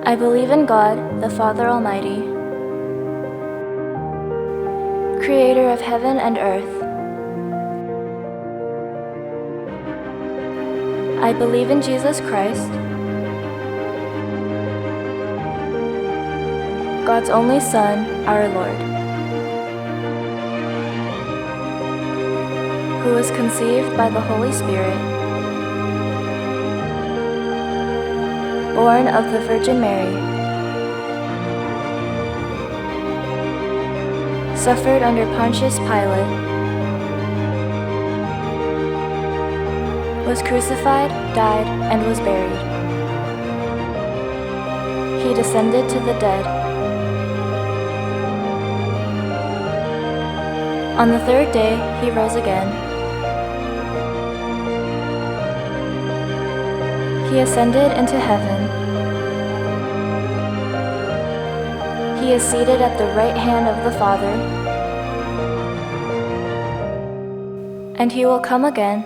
I believe in God, the Father Almighty, creator of heaven and earth. I believe in Jesus Christ, God's only Son, our Lord, who was conceived by the Holy Spirit, born of the Virgin Mary, suffered under Pontius Pilate, was crucified, died, and was buried. He descended to the dead. On the third day, he rose again. He ascended into heaven. He is seated at the right hand of the Father, and he will come again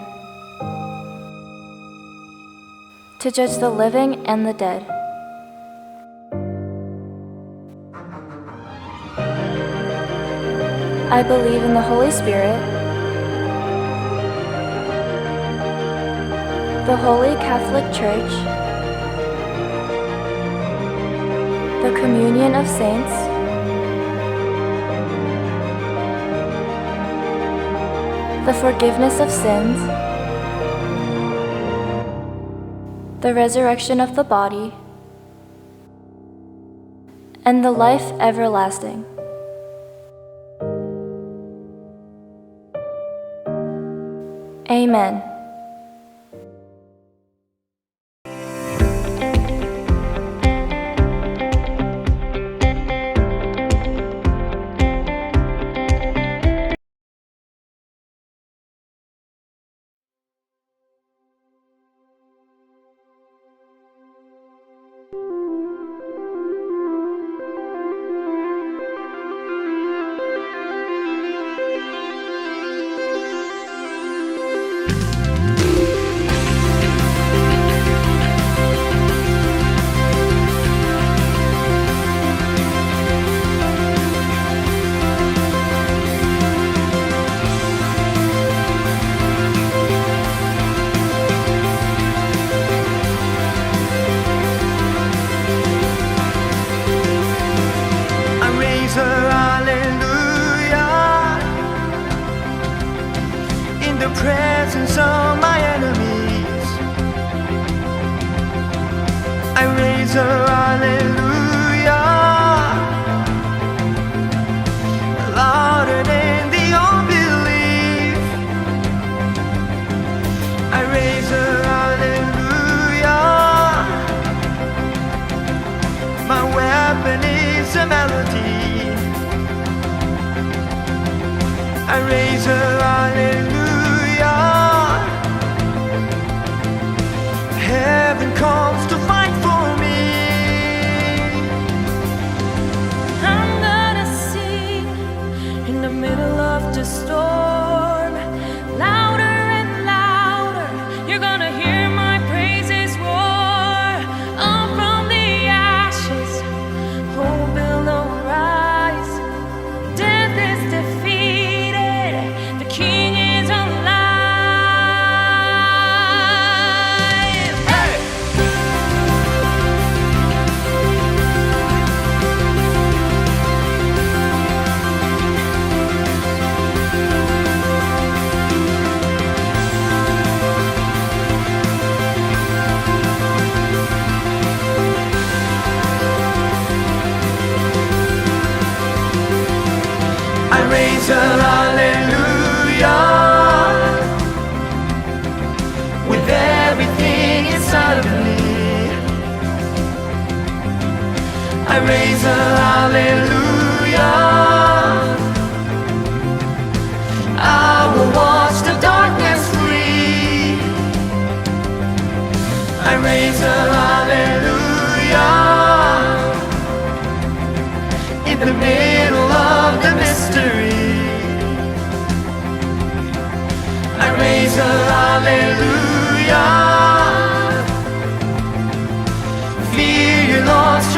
to judge the living and the dead. I believe in the Holy Spirit, the Holy Catholic Church, the communion of saints, the forgiveness of sins, the resurrection of the body, and the life everlasting. Amen. Hallelujah, in the presence of my enemies. I raise a hallelujah, louder than the unbelief. I raise a hallelujah, my weapon is a melody. I raise a hallelujah. Heaven comes to fight for me. I'm gonna sing in the middle of the storm, louder and louder. You're gonna hear my praises roar. Up from the ashes, hope will arise. Death is defeated. The King is alive. Hey! I raise a hallelujah with everything inside of me. I raise a hallelujah. I will watch the darkness flee. I raise a hallelujah in the middle of the mystery. I raise a hallelujah. Fear you lost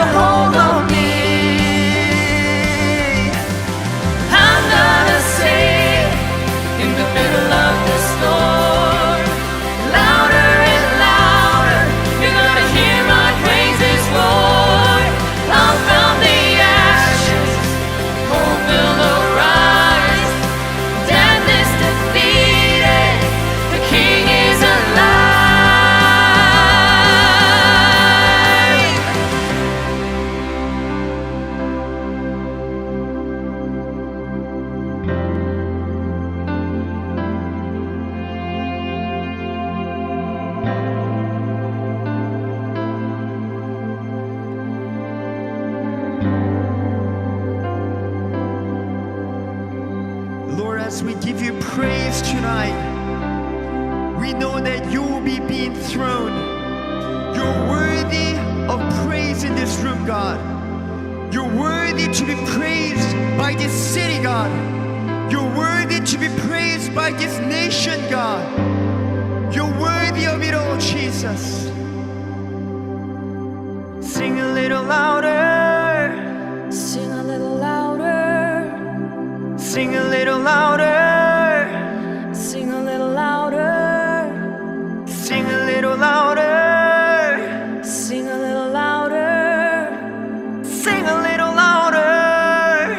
praised tonight. We know that you will be being thrown. You're worthy of praise in this room, God. You're worthy to be praised by this city, God. You're worthy to be praised by this nation, God. You're worthy of it all, Jesus. Sing a little louder. Sing a little louder. Sing a little louder. Sing a little louder. Sing a little louder. Sing a little louder. Sing a little louder.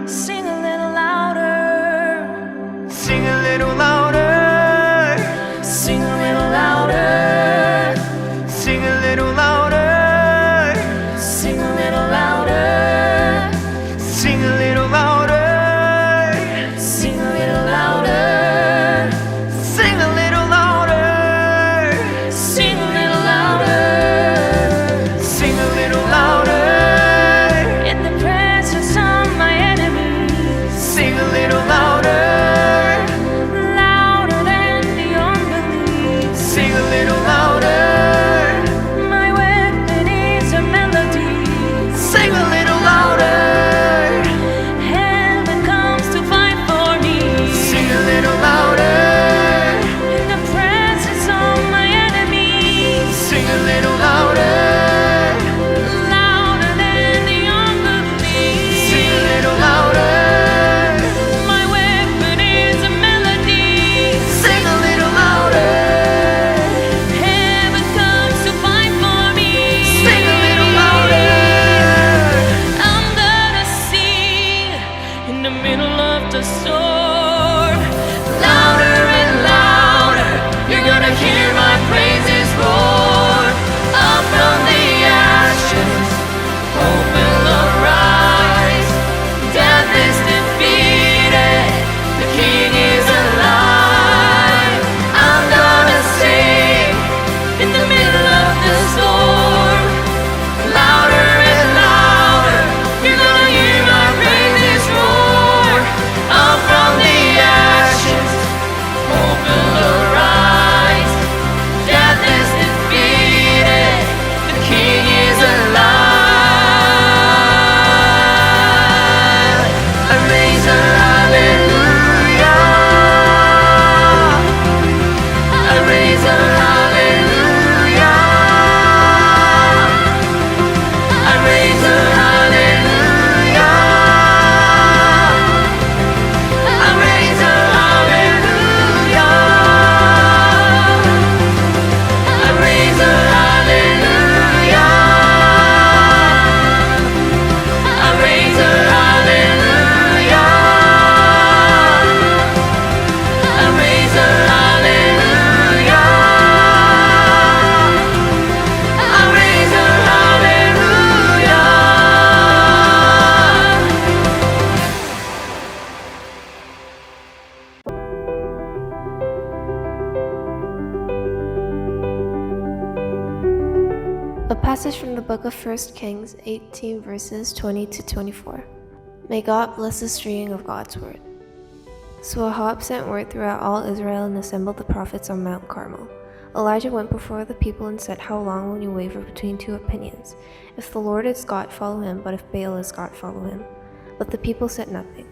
Sing a little louder. Sing a little louder. Sing a little louder. Sing a little louder. Sing a little louder. Sing a little louder. Sing a little louder. Sing a little louder. Sing a little louder. Sing a little louder. In the presence of my enemies. Sing a little louder. Louder than the unbelief. Sing a little louder. My weapon is a melody. Sing a little louder. Heaven comes to fight for me. Sing a little louder. In the presence of my enemies. Sing a little louder. Louder than the unbelief. Sing a little louder. My weapon is a melody. Sing a little louder. Heaven comes to fight for me. Sing a little louder. I'm gonna sing in the middle of the storm. Louder and louder, you're gonna hear my praises roar. Up from the ashes, hope will arise. Death is defeated, the King is alive. I'm gonna sing in the middle of the storm. Louder and louder, you're gonna hear my praises roar. Up from the ashes, hope will arise. Death is defeated, the King is alive. I raise a hallelujah. I raise a hallelujah. I raise a hallelujah. I raise a hallelujah. I raise a hallelujah. I raise a hallelujah. I raise a hallelujah. I raise a hallelujah. A passage from the book of 1 Kings 18 verses 20 to 24. May God bless the reading of God's word. So Ahab sent word throughout all Israel and assembled the prophets on Mount Carmel. Elijah went before the people and said, "How long will you waver between two opinions? If the Lord is God, follow him, but if Baal is God, follow him." But the people said nothing.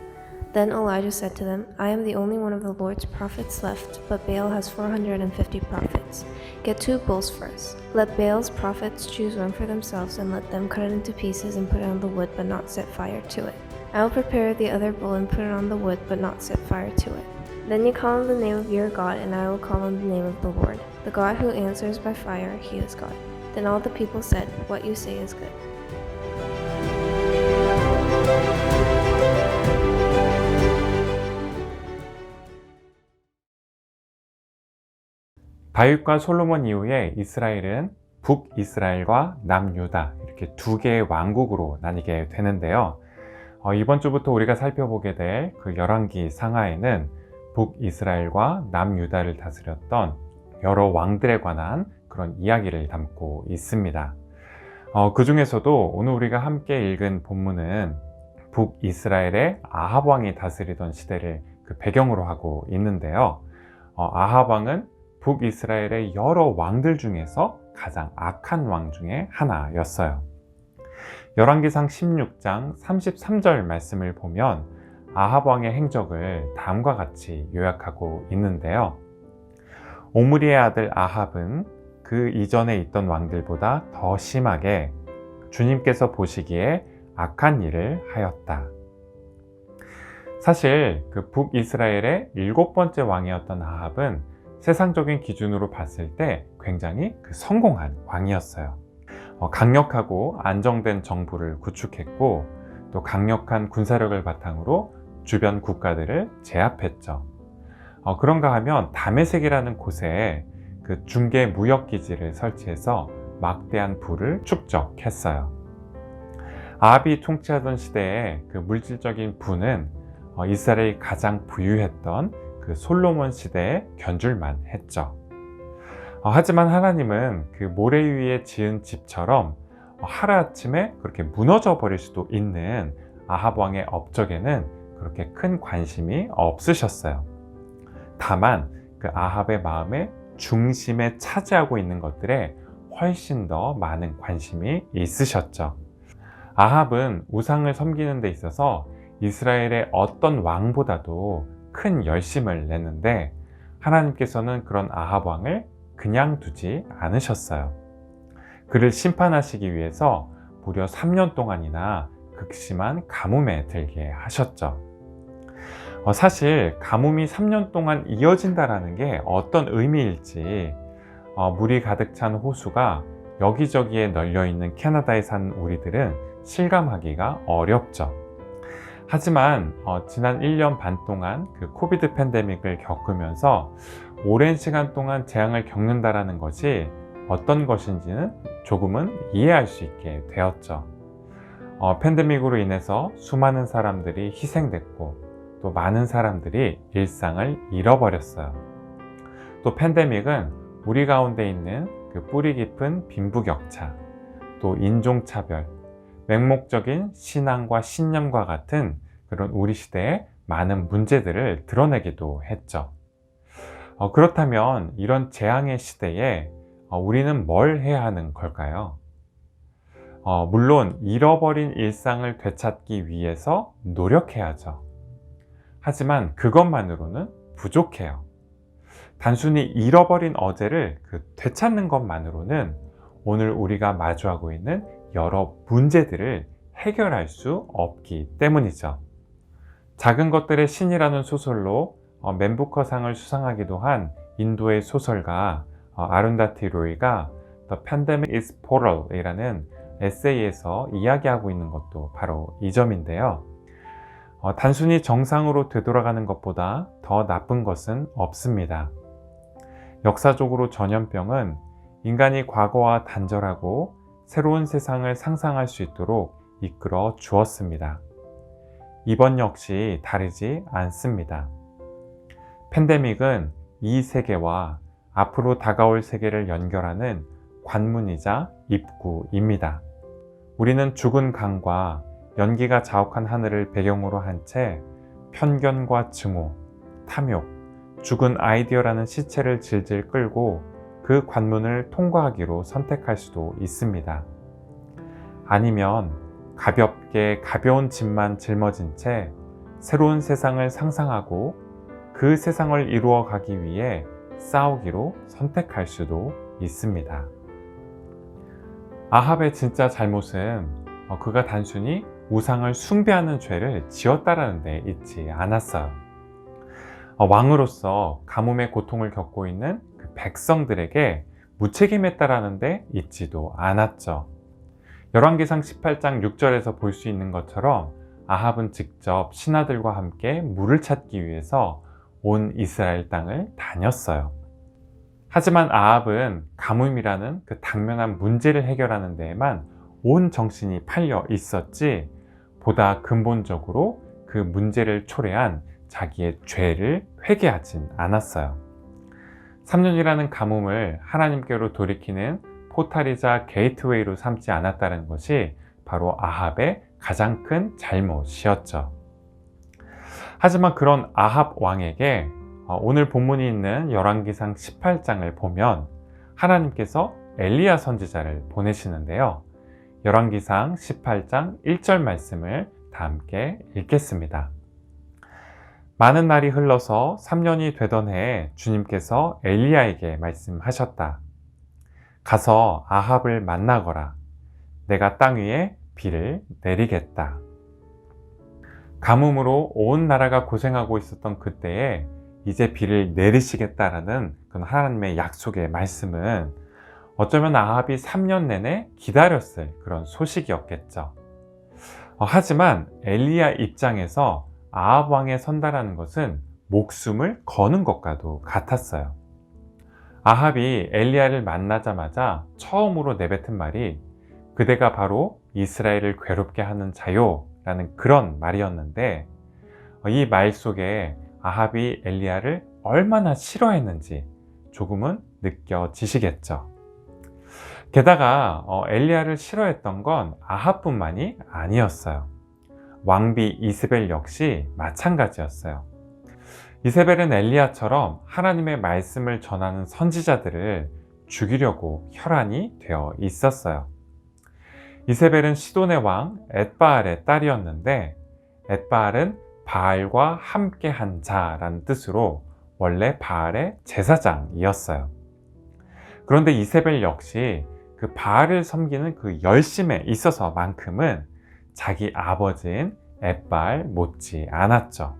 Then Elijah said to them, "I am the only one of the Lord's prophets left, but Baal has 450 prophets. Get 2 bulls first. Let Baal's prophets choose one for themselves, and let them cut it into pieces and put it on the wood, but not set fire to it. I will prepare the other bull and put it on the wood, but not set fire to it. Then you call on the name of your God, and I will call on the name of the Lord. The God who answers by fire, he is God." Then all the people said, "What you say is good." 다윗과 솔로몬 이후에 이스라엘은 북이스라엘과 남유다 이렇게 2개의 왕국으로 나뉘게 되는데요. 이번 주부터 우리가 살펴보게 될 그 열왕기 상하에는 북이스라엘과 남유다를 다스렸던 여러 왕들에 관한 그런 이야기를 담고 있습니다. 그 중에서도 오늘 우리가 함께 읽은 본문은 북이스라엘의 아합 왕이 다스리던 시대를 그 배경으로 하고 있는데요. 아합 왕은 북이스라엘의 여러 왕들 중에서 가장 악한 왕 중에 하나였어요. 열왕기상 16장 33절 말씀을 보면 아합 왕의 행적을 다음과 같이 요약하고 있는데요. 오므리의 아들 아합은 그 이전에 있던 왕들보다 더 심하게 주님께서 보시기에 악한 일을 하였다. 사실 그 북이스라엘의 7번째 왕이었던 아합은 세상적인 기준으로 봤을 때 굉장히 성공한 왕이었어요. 강력하고 안정된 정부를 구축했고 또 강력한 군사력을 바탕으로 주변 국가들을 제압했죠. 그런가 하면 다메섹이라는 곳에 그 중개 무역기지를 설치해서 막대한 부를 축적했어요. 아합이 통치하던 시대에 그 물질적인 부는 이스라엘이 가장 부유했던 그 솔로몬 시대에 견줄만 했죠. 하지만 하나님은 그 모래 위에 지은 집처럼 하루아침에 그렇게 무너져 버릴 수도 있는 아합 왕의 업적에는 그렇게 큰 관심이 없으셨어요. 다만 그 아합의 마음의 중심에 차지하고 있는 것들에 훨씬 더 많은 관심이 있으셨죠. 아합은 우상을 섬기는 데 있어서 이스라엘의 어떤 왕보다도 큰 열심을 냈는데 하나님께서는 그런 아합 왕을 그냥 두지 않으셨어요. 그를 심판하시기 위해서 무려 3년 동안이나 극심한 가뭄에 들게 하셨죠. 사실 가뭄이 3년 동안 이어진다는 게 어떤 의미일지 물이 가득 찬 호수가 여기저기에 널려있는 캐나다에 산 우리들은 실감하기가 어렵죠. 하지만 지난 1년 반 동안 그 코비드 팬데믹을 겪으면서 오랜 시간 동안 재앙을 겪는다는 것이 어떤 것인지는 조금은 이해할 수 있게 되었죠. 팬데믹으로 인해서 수많은 사람들이 희생됐고 또 많은 사람들이 일상을 잃어버렸어요. 또 팬데믹은 우리 가운데 있는 그 뿌리 깊은 빈부격차, 또 인종차별, 맹목적인 신앙과 신념과 같은 그런 우리 시대의 많은 문제들을 드러내기도 했죠. 그렇다면 이런 재앙의 시대에 우리는 뭘 해야 하는 걸까요? 물론 잃어버린 일상을 되찾기 위해서 노력해야죠. 하지만 그것만으로는 부족해요. 단순히 잃어버린 어제를 되찾는 것만으로는 오늘 우리가 마주하고 있는 여러 문제들을 해결할 수 없기 때문이죠. 작은 것들의 신이라는 소설로 맨부커상을 수상하기도 한 인도의 소설가 아룬다티 로이가 The Pandemic is Portal 이라는 에세이에서 이야기하고 있는 것도 바로 이 점인데요. 단순히 정상으로 되돌아가는 것보다 더 나쁜 것은 없습니다. 역사적으로 전염병은 인간이 과거와 단절하고 새로운 세상을 상상할 수 있도록 이끌어 주었습니다. 이번 역시 다르지 않습니다. 팬데믹은 이 세계와 앞으로 다가올 세계를 연결하는 관문이자 입구입니다. 우리는 죽은 강과 연기가 자욱한 하늘을 배경으로 한 채 편견과 증오, 탐욕, 죽은 아이디어라는 시체를 질질 끌고 그 관문을 통과하기로 선택할 수도 있습니다. 아니면 가볍게 가벼운 짐만 짊어진 채 새로운 세상을 상상하고 그 세상을 이루어 가기 위해 싸우기로 선택할 수도 있습니다. 아합의 진짜 잘못은 그가 단순히 우상을 숭배하는 죄를 지었다라는 데 있지 않았어요. 왕으로서 가뭄의 고통을 겪고 있는 그 백성들에게 무책임했다라는 데 있지도 않았죠. 열왕기상 18장 6절에서 볼 수 있는 것처럼 아합은 직접 신하들과 함께 물을 찾기 위해서 온 이스라엘 땅을 다녔어요. 하지만 아합은 가뭄이라는 그 당면한 문제를 해결하는 데에만 온 정신이 팔려 있었지 보다 근본적으로 그 문제를 초래한 자기의 죄를 회개하진 않았어요. 3년이라는 가뭄을 하나님께로 돌이키는 포탈이자 게이트웨이로 삼지 않았다는 것이 바로 아합의 가장 큰 잘못이었죠. 하지만 그런 아합 왕에게 오늘 본문이 있는 열왕기상 18장을 보면 하나님께서 엘리야 선지자를 보내시는데요. 열왕기상 18장 1절 말씀을 다 함께 읽겠습니다. 많은 날이 흘러서 3년이 되던 해에 주님께서 엘리야에게 말씀하셨다. 가서 아합을 만나거라. 내가 땅 위에 비를 내리겠다. 가뭄으로 온 나라가 고생하고 있었던 그때에 이제 비를 내리시겠다라는 그런 하나님의 약속의 말씀은 어쩌면 아합이 3년 내내 기다렸을 그런 소식이었겠죠. 하지만 엘리야 입장에서 아합 왕에 선다라는 것은 목숨을 거는 것과도 같았어요. 아합이 엘리야를 만나자마자 처음으로 내뱉은 말이 그대가 바로 이스라엘을 괴롭게 하는 자요 라는 그런 말이었는데 이 말 속에 아합이 엘리야를 얼마나 싫어했는지 조금은 느껴지시겠죠. 게다가 엘리야를 싫어했던 건 아합뿐만이 아니었어요. 왕비 이스벨 역시 마찬가지였어요. 이세벨은 엘리야처럼 하나님의 말씀을 전하는 선지자들을 죽이려고 혈안이 되어 있었어요. 이세벨은 시돈의 왕 엣바알의 딸이었는데 엣바알은 바알과 함께한 자라는 뜻으로 원래 바알의 제사장이었어요. 그런데 이세벨 역시 그 바알을 섬기는 그 열심에 있어서만큼은 자기 아버지인 엣바알 못지 않았죠.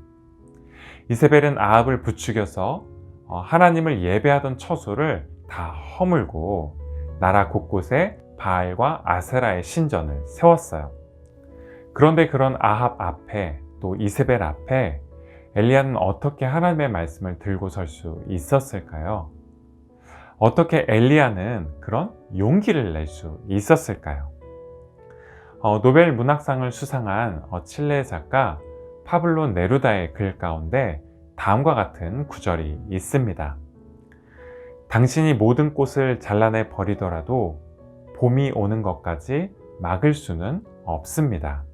이세벨은 아합을 부추겨서 하나님을 예배하던 처소를 다 허물고 나라 곳곳에 바알과 아세라의 신전을 세웠어요. 그런데 그런 아합 앞에 또 이세벨 앞에 엘리야는 어떻게 하나님의 말씀을 들고 설 수 있었을까요? 어떻게 엘리야는 그런 용기를 낼 수 있었을까요? 노벨 문학상을 수상한 칠레 작가 파블로 네루다의 글 가운데 다음과 같은 구절이 있습니다. 당신이 모든 꽃을 잘라내 버리더라도 봄이 오는 것까지 막을 수는 없습니다.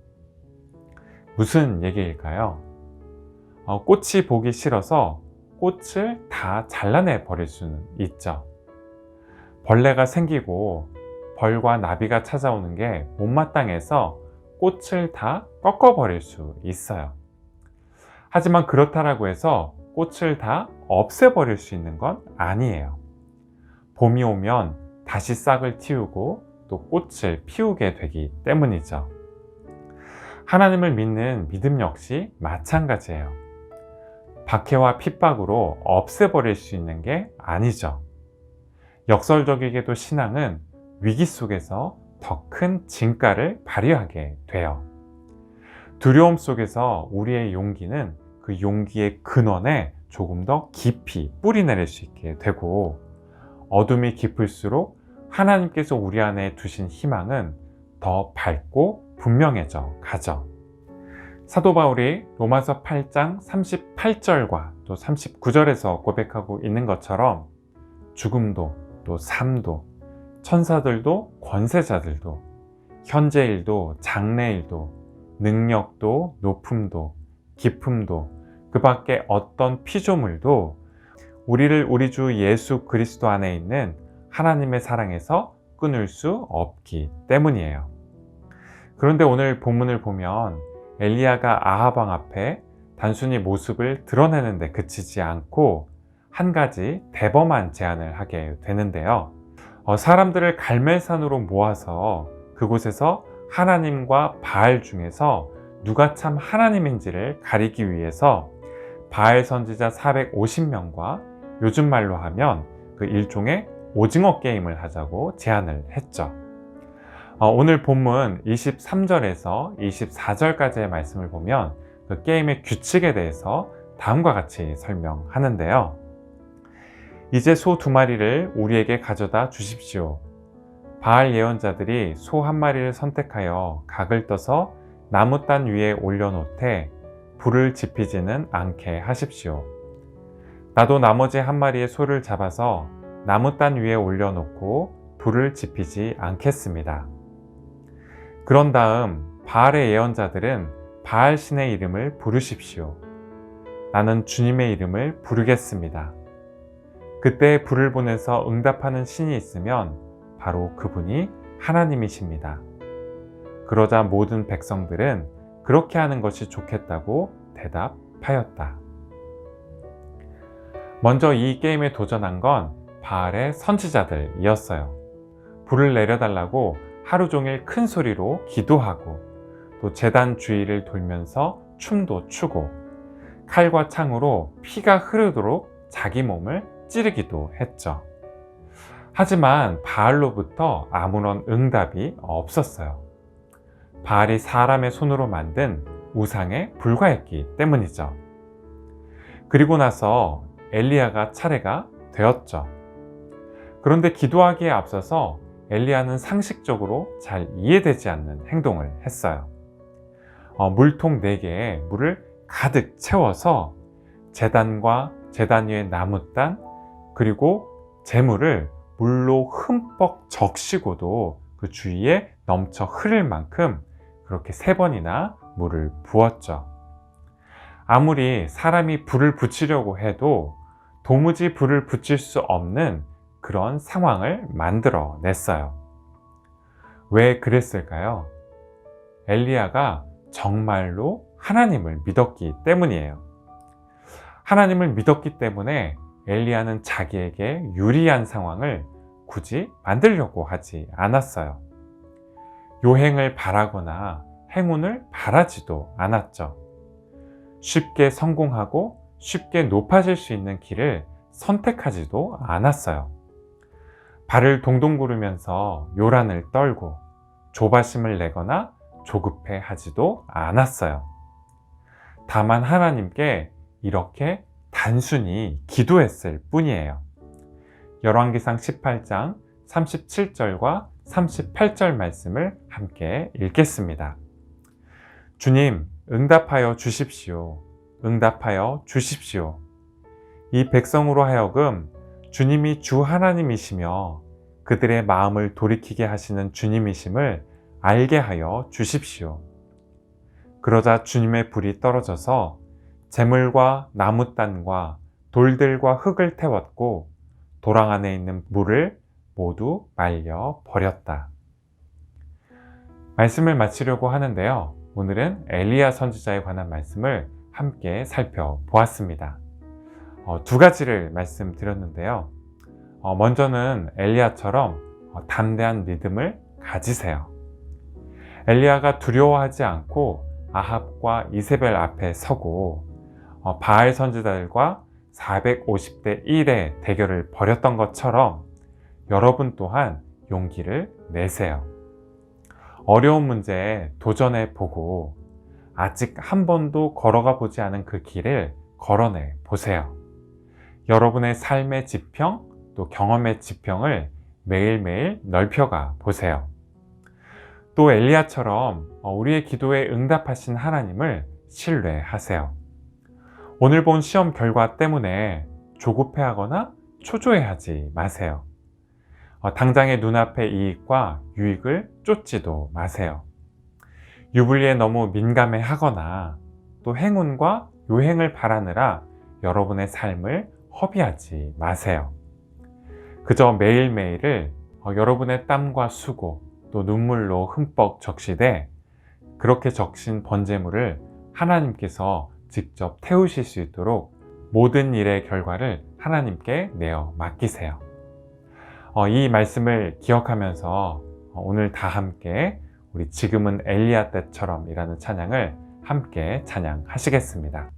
무슨 얘기일까요? 꽃이 보기 싫어서 꽃을 다 잘라내 버릴 수는 있죠. 벌레가 생기고 벌과 나비가 찾아오는 게 못마땅해서 꽃을 다 꺾어버릴 수 있어요. 하지만 그렇다라고 해서 꽃을 다 없애버릴 수 있는 건 아니에요. 봄이 오면 다시 싹을 틔우고 또 꽃을 피우게 되기 때문이죠. 하나님을 믿는 믿음 역시 마찬가지예요. 박해와 핍박으로 없애버릴 수 있는 게 아니죠. 역설적이게도 신앙은 위기 속에서 더 큰 진가를 발휘하게 돼요. 두려움 속에서 우리의 용기는 그 용기의 근원에 조금 더 깊이 뿌리내릴 수 있게 되고 어둠이 깊을수록 하나님께서 우리 안에 두신 희망은 더 밝고 분명해져 가죠. 사도 바울이 로마서 8장 38절과 또 39절에서 고백하고 있는 것처럼 죽음도 또 삶도 천사들도 권세자들도 현재일도 장래일도 능력도 높음도 깊음도 그 밖에 어떤 피조물도 우리를 우리 주 예수 그리스도 안에 있는 하나님의 사랑에서 끊을 수 없기 때문이에요. 그런데 오늘 본문을 보면 엘리야가 아합 왕 앞에 단순히 모습을 드러내는데 그치지 않고 한 가지 대범한 제안을 하게 되는데요. 사람들을 갈멜산으로 모아서 그곳에서 하나님과 바알 중에서 누가 참 하나님인지를 가리기 위해서 바알 선지자 450명과 요즘 말로 하면 그 일종의 오징어 게임을 하자고 제안을 했죠. 오늘 본문 23절에서 24절까지의 말씀을 보면 그 게임의 규칙에 대해서 다음과 같이 설명하는데요. 이제 소 2마리를 우리에게 가져다 주십시오. 바알 예언자들이 소 1마리를 선택하여 각을 떠서 나무단 위에 올려놓되 불을 지피지는 않게 하십시오. 나도 나머지 1마리의 소를 잡아서 나무단 위에 올려놓고 불을 지피지 않겠습니다. 그런 다음 바알의 예언자들은 바알 신의 이름을 부르십시오. 나는 주님의 이름을 부르겠습니다. 그때 불을 보내서 응답하는 신이 있으면 바로 그분이 하나님이십니다. 그러자 모든 백성들은 그렇게 하는 것이 좋겠다고 대답하였다. 먼저 이 게임에 도전한 건 바알의 선지자들이었어요. 불을 내려달라고 하루 종일 큰 소리로 기도하고 또 제단 주위를 돌면서 춤도 추고 칼과 창으로 피가 흐르도록 자기 몸을 찌르기도 했죠. 하지만 바알로부터 아무런 응답이 없었어요. 바알이 사람의 손으로 만든 우상에 불과했기 때문이죠. 그리고 나서 엘리야가 차례가 되었죠. 그런데 기도하기에 앞서서 엘리야는 상식적으로 잘 이해되지 않는 행동을 했어요. 물통 4개에 물을 가득 채워서 제단과 제단 위의 나무단 그리고 재물을 물로 흠뻑 적시고도 그 주위에 넘쳐 흐를 만큼 그렇게 3번이나 물을 부었죠. 아무리 사람이 불을 붙이려고 해도 도무지 불을 붙일 수 없는 그런 상황을 만들어 냈어요. 왜 그랬을까요? 엘리야가 정말로 하나님을 믿었기 때문이에요. 하나님을 믿었기 때문에 엘리야는 자기에게 유리한 상황을 굳이 만들려고 하지 않았어요. 요행을 바라거나 행운을 바라지도 않았죠. 쉽게 성공하고 쉽게 높아질 수 있는 길을 선택하지도 않았어요. 발을 동동 구르면서 요란을 떨고 조바심을 내거나 조급해 하지도 않았어요. 다만 하나님께 이렇게 단순히 기도했을 뿐이에요. 열왕기상 18장 37절과 38절 말씀을 함께 읽겠습니다. 주님, 응답하여 주십시오. 응답하여 주십시오. 이 백성으로 하여금 주님이 주 하나님이시며 그들의 마음을 돌이키게 하시는 주님이심을 알게 하여 주십시오. 그러자 주님의 불이 떨어져서 재물과 나무단과 돌들과 흙을 태웠고 도랑 안에 있는 물을 모두 말려 버렸다. 말씀을 마치려고 하는데요. 오늘은 엘리야 선지자에 관한 말씀을 함께 살펴보았습니다. 2가지를 말씀드렸는데요. 먼저는 엘리야처럼 담대한 믿음을 가지세요. 엘리야가 두려워하지 않고 아합과 이세벨 앞에 서고 바알 선지자들과 450대 1의 대결을 벌였던 것처럼 여러분 또한 용기를 내세요. 어려운 문제에 도전해 보고 아직 한 번도 걸어가 보지 않은 그 길을 걸어내 보세요. 여러분의 삶의 지평 또 경험의 지평을 매일매일 넓혀가 보세요. 또 엘리야처럼 우리의 기도에 응답하신 하나님을 신뢰하세요. 오늘 본 시험 결과 때문에 조급해하거나 초조해하지 마세요. 당장의 눈앞의 이익과 유익을 쫓지도 마세요. 유불리에 너무 민감해하거나 또 행운과 요행을 바라느라 여러분의 삶을 허비하지 마세요. 그저 매일매일을 여러분의 땀과 수고 또 눈물로 흠뻑 적시되 그렇게 적신 번제물을 하나님께서 직접 태우실 수 있도록 모든 일의 결과를 하나님께 내어 맡기세요. 이 말씀을 기억하면서 오늘 다 함께 우리 지금은 엘리야 때처럼 이라는 찬양을 함께 찬양하시겠습니다.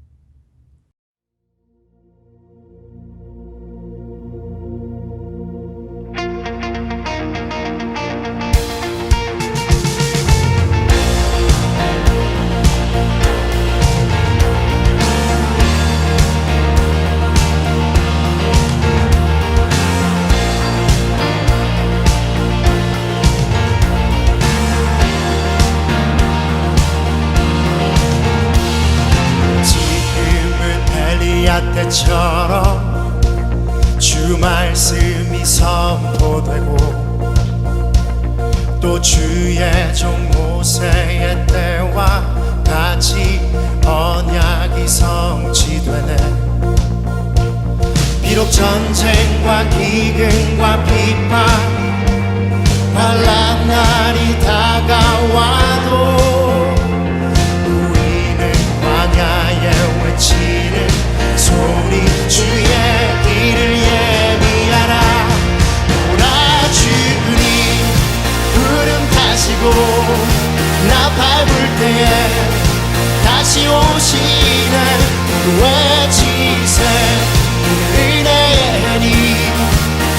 때처럼 주 말씀이 선포되고 또 주의 종 모세의 때와 같이 언약이 성취되네. 비록 전쟁과 기근과 비판 환난 날이 다가와도 우리는 광야에 외치는 소리 주의 길을 예비하라. 오라 주님 구름 타시고 나 밟을 때에 다시 오시네. 외치세 은혜의 님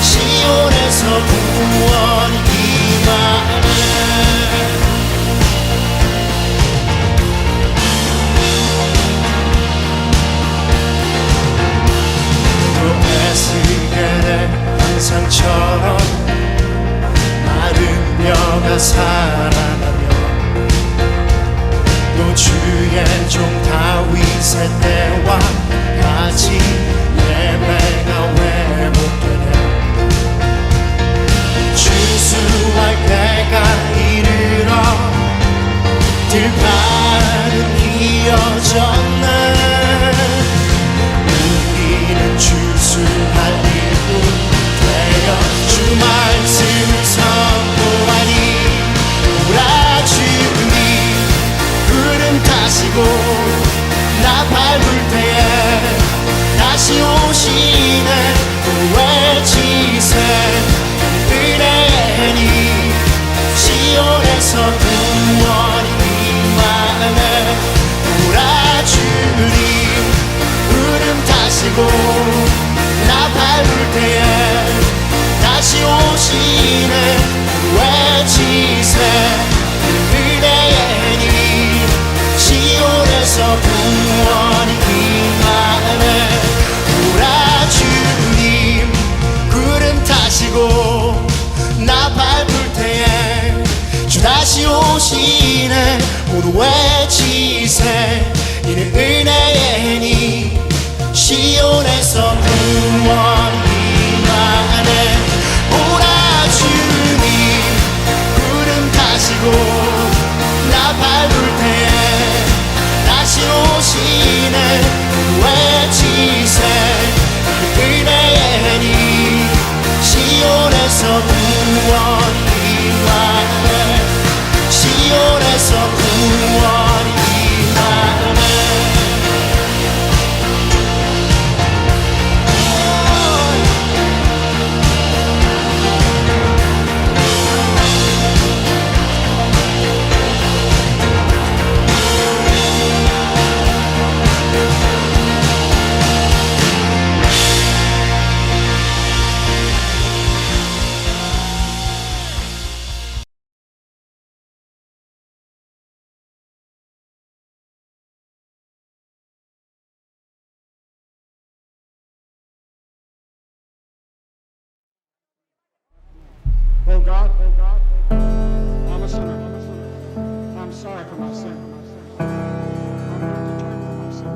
시온에서 구원이 임하네. 또 에스겔의 환상처럼 마른 뼈가 살아나며 또 주의 종 다윗의 때와 같이 예배가 회복되네. 주수할 때가 이르러 들판은 이어졌네. 우리는 주수할 일꾼 되어 주 말씀을 선포하니. 오라 주님 구름 타시고 나 밟을 때에 다시 오시네. 외치세 은혜의 님 시온에서 구원이 임하네. 오라 주님 구름 타시고 나 밟을 때에 다시 오시네. 외치세 은혜의 님 시온에서 구원이 임하네. 오라 주님 구름 타시고 나 밟을 때에 주 다시 오시네. 모두 외치세 이는 은혜의 님 시온에서 구원이 임하네. 오라 주님 구름 타시고 나 밟을 때에 다시 오시네. 외치세 은혜의 님 시온에서 구원이 임하네. 시온에서 구원이 임하네. Oh God, I'm a sinner. I'm sorry for my sin. I'm going to turn from my sin.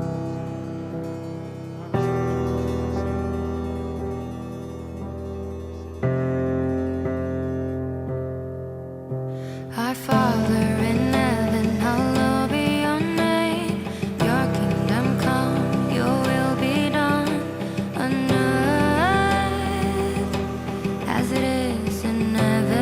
Our Father in heaven, hallowed be your name. Your kingdom come, your will be done on earth as it is in heaven.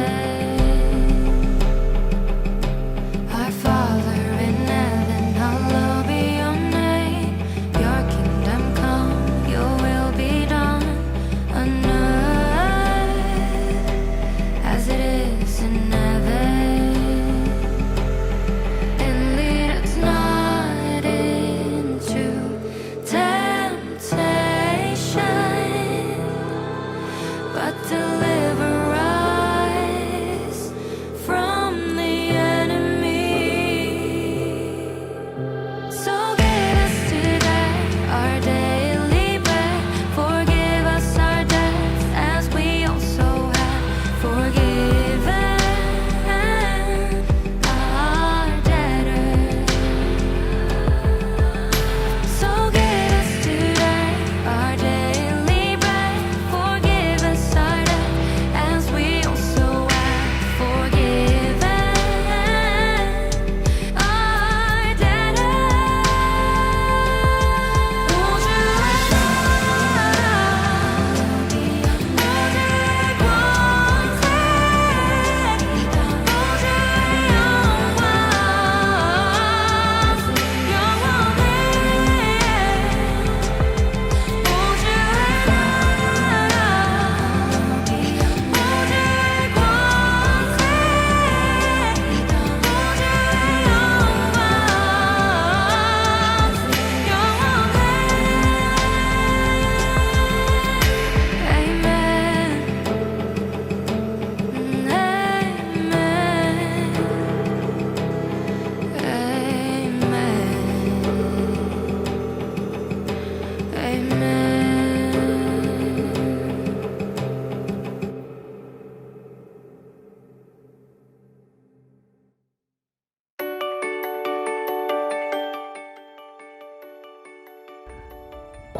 Our Father in heaven, hallowed be your name. Your kingdom come, your will be done on earth as it is in heaven.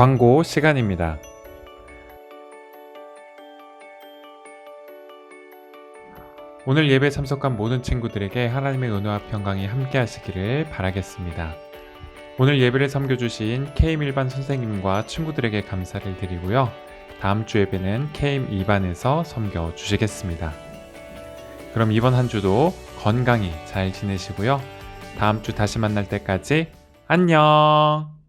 광고 시간입니다. 오늘 예배 참석한 모든 친구들에게 하나님의 은혜와 평강이 함께 하시기를 바라겠습니다. 오늘 예배를 섬겨주신 KM 1반 선생님과 친구들에게 감사를 드리고요. 다음 주 예배는 KM 2반에서 섬겨주시겠습니다. 그럼 이번 한 주도 건강히 잘 지내시고요. 다음 주 다시 만날 때까지 안녕!